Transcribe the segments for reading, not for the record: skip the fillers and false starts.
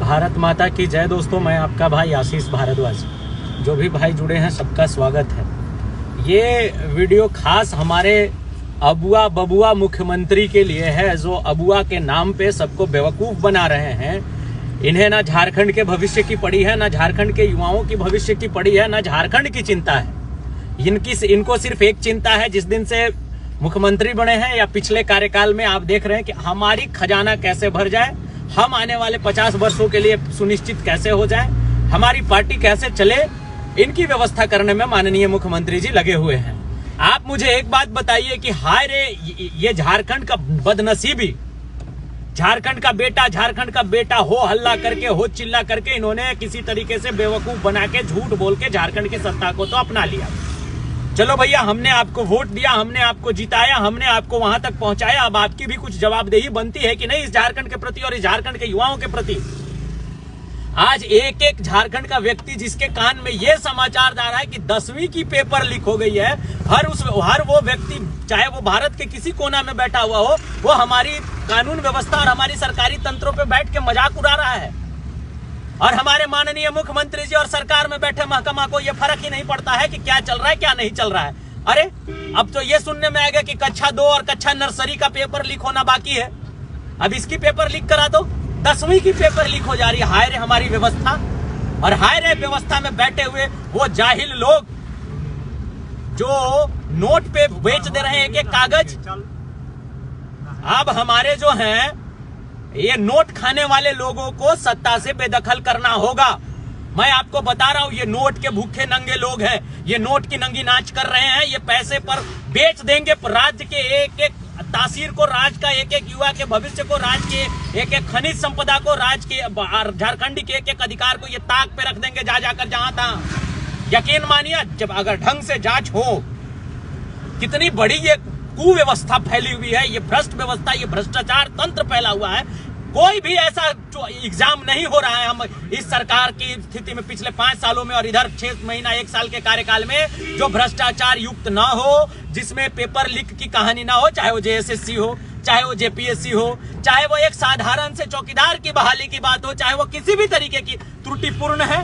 भारत माता की जय। दोस्तों, मैं आपका भाई आशीष भारद्वाज। जो भी भाई जुड़े हैं सबका स्वागत है। ये वीडियो खास हमारे अबुआ बबुआ मुख्यमंत्री के लिए है, जो अबुआ के नाम पे सबको बेवकूफ बना रहे हैं। इन्हें ना झारखंड के भविष्य की पड़ी है, ना झारखंड के युवाओं की भविष्य की पड़ी है, ना झारखंड की चिंता है। इनको सिर्फ एक चिंता है, जिस दिन से मुख्यमंत्री बने हैं या पिछले कार्यकाल में आप देख रहे हैं कि हमारी खजाना कैसे भर जाए, हम आने वाले 50 वर्षों के लिए सुनिश्चित कैसे हो जाए, हमारी पार्टी कैसे चले, इनकी व्यवस्था करने में माननीय मुख्यमंत्री जी लगे हुए हैं। आप मुझे एक बात बताइए कि हाय रे, ये झारखंड का बदनसीबी, झारखंड का बेटा हो हल्ला करके, हो चिल्ला करके इन्होंने किसी तरीके से बेवकूफ बना के, झूठ बोल के झारखंड की सत्ता को तो अपना लिया। चलो भैया, हमने आपको वोट दिया, हमने आपको जिताया, हमने आपको वहां तक पहुंचाया। अब आपकी भी कुछ जवाबदेही बनती है कि नहीं इस झारखंड के प्रति और इस झारखंड के युवाओं के प्रति। आज एक एक झारखंड का व्यक्ति जिसके कान में यह समाचार जा रहा है कि 10वीं की पेपर लीक हो गई है, हर वो व्यक्ति, चाहे वो भारत के किसी कोना में बैठा हुआ हो, वो हमारी कानून व्यवस्था और हमारी सरकारी तंत्रों पे बैठ के मजाक उड़ा रहा है। और हमारे माननीय मुख्यमंत्री जी और सरकार में बैठे महकमा को यह फर्क ही नहीं पड़ता है कि क्या चल रहा है क्या नहीं चल रहा है। अरे अब तो ये सुनने में आएगा कि कक्षा 2 और कक्षा नर्सरी का पेपर लीक होना बाकी है, अब इसकी पेपर लीक करा दो। 10वीं की पेपर लीक हो जा रही है। हाय रे हमारी व्यवस्था, और हाय रे व्यवस्था में बैठे हुए वो जाहिल लोग जो नोट पे बेच दे रहे हैं एक एक कागज। अब हमारे जो हैं ये नोट खाने वाले लोगों को सत्ता से बेदखल करना होगा। मैं आपको बता रहा हूं, ये नोट के भूखे नंगे लोग हैं, ये नोट की नंगी नाच कर रहे हैं। ये पैसे पर बेच देंगे राज्य के एक एक तासीर को, राज्य का एक एक युवा के भविष्य को, राज्य के एक एक खनिज संपदा को, राज्य के झारखंडी के एक एक अधिकार को ये ताक पे रख देंगे जा जाकर जहां तहां। यकीन मानिए, जब अगर ढंग से जांच हो, कितनी बड़ी ये कुव्यवस्था फैली हुई है, ये भ्रष्ट व्यवस्था, ये भ्रष्टाचार तंत्र फैला हुआ है। कोई भी ऐसा एग्जाम नहीं हो रहा है हम इस सरकार की स्थिति में पिछले 5 सालों में, और इधर 6 महीना 1 साल के कार्यकाल में जो भ्रष्टाचार युक्त ना हो, जिसमें पेपर लीक की कहानी ना हो, चाहे वो जेएसएससी हो, चाहे वो जेपीएससी हो, चाहे वो एक साधारण से चौकीदार की बहाली की बात हो, चाहे वो किसी भी तरीके की त्रुटिपूर्ण है,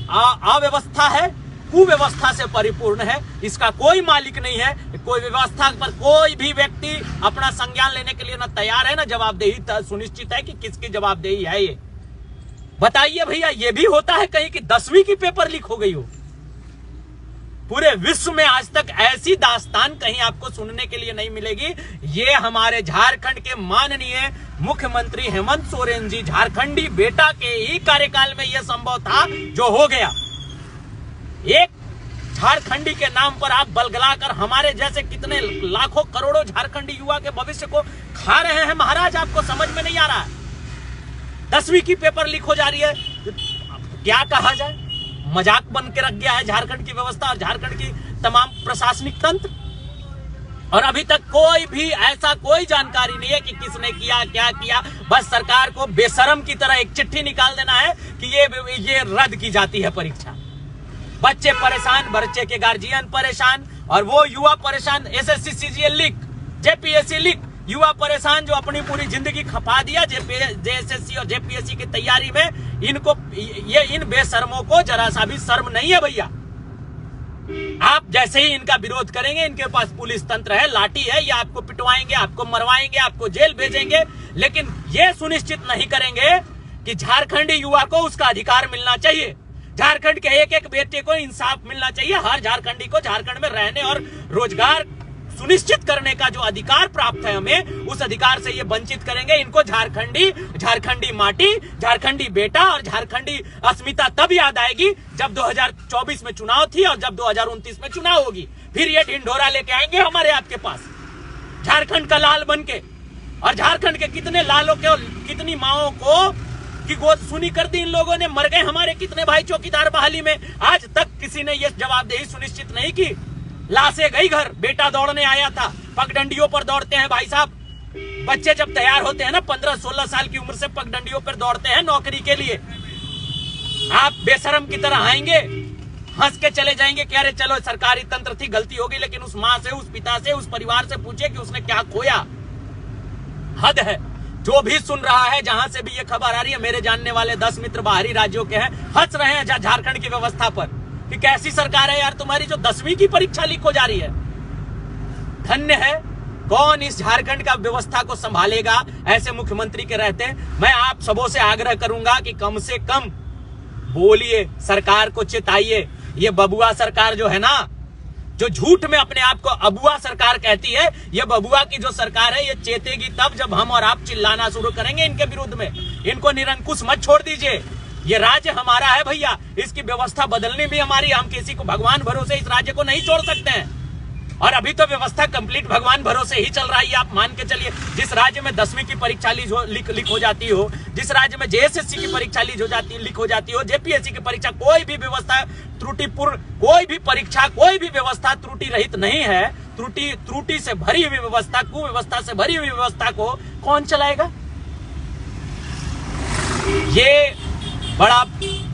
अव्यवस्था है, कुव्यवस्था से परिपूर्ण है, इसका कोई मालिक नहीं है। कोई व्यवस्था पर कोई भी व्यक्ति अपना संज्ञान लेने के लिए ना तैयार है, ना जवाबदेही सुनिश्चित है कि किसकी जवाबदेही है। ये बताइए भैया, ये भी होता है कहीं कि 10वीं की पेपर लीक हो गई हो? पूरे विश्व में आज तक ऐसी दास्तान कहीं आपको सुनने के लिए नहीं मिलेगी। ये हमारे झारखंड के माननीय मुख्यमंत्री हेमंत सोरेन जी, झारखंडी बेटा के ही कार्यकाल में यह संभव था जो हो गया। एक झारखंडी के नाम पर आप बलगलाकर हमारे जैसे कितने लाखों करोड़ों झारखंडी युवा के भविष्य को खा रहे हैं महाराज। आपको समझ में नहीं आ रहा है? 10वीं की पेपर लीक हो जा रही है, क्या कहा जाए? मजाक बन के रख गया है झारखंड की व्यवस्था और झारखंड की तमाम प्रशासनिक तंत्र। और अभी तक कोई भी ऐसा कोई जानकारी नहीं है कि किसने किया, क्या किया। बस सरकार को बेशरम की तरह एक चिट्ठी निकाल देना है कि ये रद्द की जाती है परीक्षा। बच्चे परेशान, बच्चे के गार्जियन परेशान, और वो युवा परेशान। SSC CGL leak, JPSC leak, युवा परेशान जो अपनी पूरी जिंदगी खपा दिया जेएसएससी और जेपीएससी की तैयारी में। इनको इन बेशर्मों को जरा सा भी शर्म नहीं है भैया। आप जैसे ही इनका विरोध करेंगे, इनके पास पुलिस तंत्र है, लाठी है, ये आपको पिटवाएंगे, आपको मरवाएंगे, आपको जेल भेजेंगे, लेकिन ये सुनिश्चित नहीं करेंगे कि झारखंडी युवा को उसका अधिकार मिलना चाहिए। झारखंड के एक एक बेटे को इंसाफ मिलना चाहिए। हर झारखंडी को झारखंड में रहने और रोजगार सुनिश्चित करने का जो अधिकार प्राप्त है हमें, उस अधिकार से ये वंचित करेंगे। इनको झारखंडी माटी, झारखंडी बेटा और झारखंडी अस्मिता तब याद आएगी जब 2024 में चुनाव थी और जब 2029 में चुनाव होगी। फिर ये ढिंढोरा लेके आएंगे हमारे आपके पास, झारखंड का लाल बन के। और झारखंड के कितने लालों के और कितनी माओं को की गोद सुनी कर दी इन लोगों ने। मर गए हमारे कितने भाई चौकीदार बहाली में। आज तक किसी ने यह जवाबदेही सुनिश्चित नहीं की। लाशें गई घर, बेटा दौड़ने आया था, पगडंडियों पर दौड़ते हैं भाई साहब। बच्चे जब तैयार होते हैं ना 15-16 साल की उम्र से, पगडंडियों पर दौड़ते हैं नौकरी के लिए। आप बेशरम की तरह आएंगे, हंस के चले जाएंगे कि अरे चलो सरकारी तंत्र थी, गलती होगी। लेकिन उस माँ से, उस पिता से, उस परिवार से पूछे कि उसने क्या खोया। हद है। जो भी सुन रहा है, जहां से भी ये खबर आ रही है, मेरे जानने वाले 10 मित्र बाहरी राज्यों के हैं, हंस रहे हैं झारखंड की व्यवस्था पर कि कैसी सरकार है यार तुम्हारी जो 10वीं की परीक्षा लीक हो जा रही है। धन्य है कौन इस झारखंड का व्यवस्था को संभालेगा ऐसे मुख्यमंत्री के रहते। मैं आप सबों से आग्रह करूंगा कि कम से कम बोलिए, सरकार को चिताइए। ये बबुआ सरकार जो है ना, जो झूठ में अपने आप को अबुआ सरकार कहती है, ये बबुआ की जो सरकार है ये चेतेगी तब जब हम और आप चिल्लाना शुरू करेंगे इनके विरुद्ध में। इनको निरंकुश मत छोड़ दीजिए। ये राज्य हमारा है भैया, इसकी व्यवस्था बदलनी भी हमारी। हम किसी को भगवान भरोसे इस राज्य को नहीं छोड़ सकते हैं। और अभी तो व्यवस्था कंप्लीट भगवान भरोसे ही चल रही है। आप मान के चलिए, जिस राज्य में 10वीं की परीक्षा लीक हो जाती हो, जिस राज्य में JSSC की परीक्षा लीक हो जाती हो, JPSC की परीक्षा, कोई भी व्यवस्था त्रुटिपूर्ण, कोई भी परीक्षा, कोई भी व्यवस्था त्रुटि रहित नहीं है। त्रुटि से भरी हुई व्यवस्था, कुव्यवस्था से भरी हुई व्यवस्था को कौन चलाएगा? ये बड़ा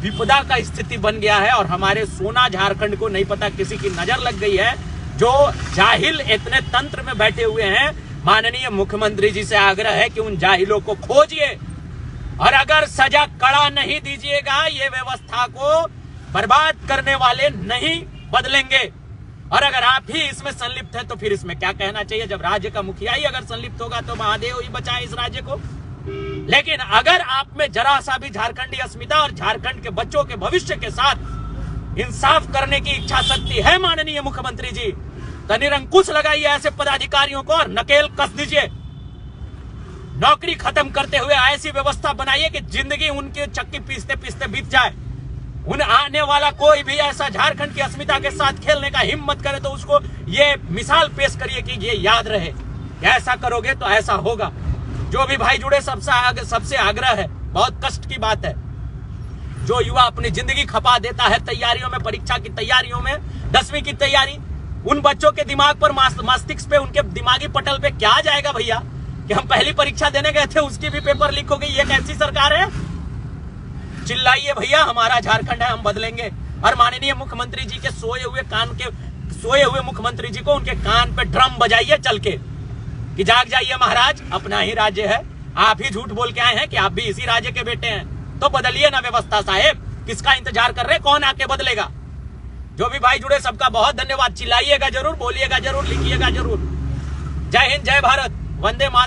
विपदा का स्थिति बन गया है। और हमारे सोना झारखंड को नहीं पता किसी की नजर लग गई है, जो जाहिल इतने तंत्र में बैठे हुए हैं। माननीय मुख्यमंत्री जी से आग्रह है कि उन जाहिलों को खोजिए, और अगर सजा कड़ा नहीं दीजिएगा, ये व्यवस्था को बर्बाद करने वाले नहीं बदलेंगे। और अगर आप ही इसमें संलिप्त हैं तो फिर इसमें क्या कहना चाहिए। जब राज्य का मुखिया ही अगर संलिप्त होगा तो महादेव ही बचाए इस राज्य को। लेकिन अगर आप में जरा सा भी झारखंडी अस्मिता और झारखंड के बच्चों के भविष्य के साथ इंसाफ करने की इच्छा शक्ति है माननीय मुख्यमंत्री जी, तो निरंकुश लगाइए ऐसे पदाधिकारियों को और नकेल कस दीजिए। नौकरी खत्म करते हुए ऐसी व्यवस्था बनाइए कि जिंदगी उनके चक्की पीसते पीसते बीत जाए। उन आने वाला कोई भी ऐसा झारखंड की अस्मिता के साथ खेलने का हिम्मत करे तो उसको ये मिसाल पेश करिए कि ये याद रहे, ऐसा करोगे तो ऐसा होगा। जो भी भाई जुड़े सबसे आग्रह है, बहुत कष्ट की बात है, जो युवा अपनी जिंदगी खपा देता है तैयारियों में, परीक्षा की तैयारियों में, 10वीं की तैयारी, उन बच्चों के दिमाग पर, मस्तिष्क पे, उनके दिमागी पटल पे क्या जाएगा भैया कि हम पहली परीक्षा देने गए थे उसकी भी पेपर लीक हो गई। ये कैसी सरकार है? चिल्लाइए भैया, हमारा झारखंड है, हम बदलेंगे। और माननीय मुख्यमंत्री जी के सोए हुए मुख्यमंत्री जी को उनके कान पे ड्रम बजाइए चल के कि जाग जाइए महाराज, अपना ही राज्य है। आप ही झूठ बोल के आए हैं कि आप भी इसी राज्य के बेटे हैं, तो बदलिए ना व्यवस्था साहेब। किसका इंतजार कर रहे, कौन आके बदलेगा? जो भी भाई जुड़े सबका बहुत धन्यवाद। चिल्लाइएगा जरूर, बोलिएगा जरूर, लिखिएगा जरूर। जय हिंद, जय भारत, वंदे मातरम।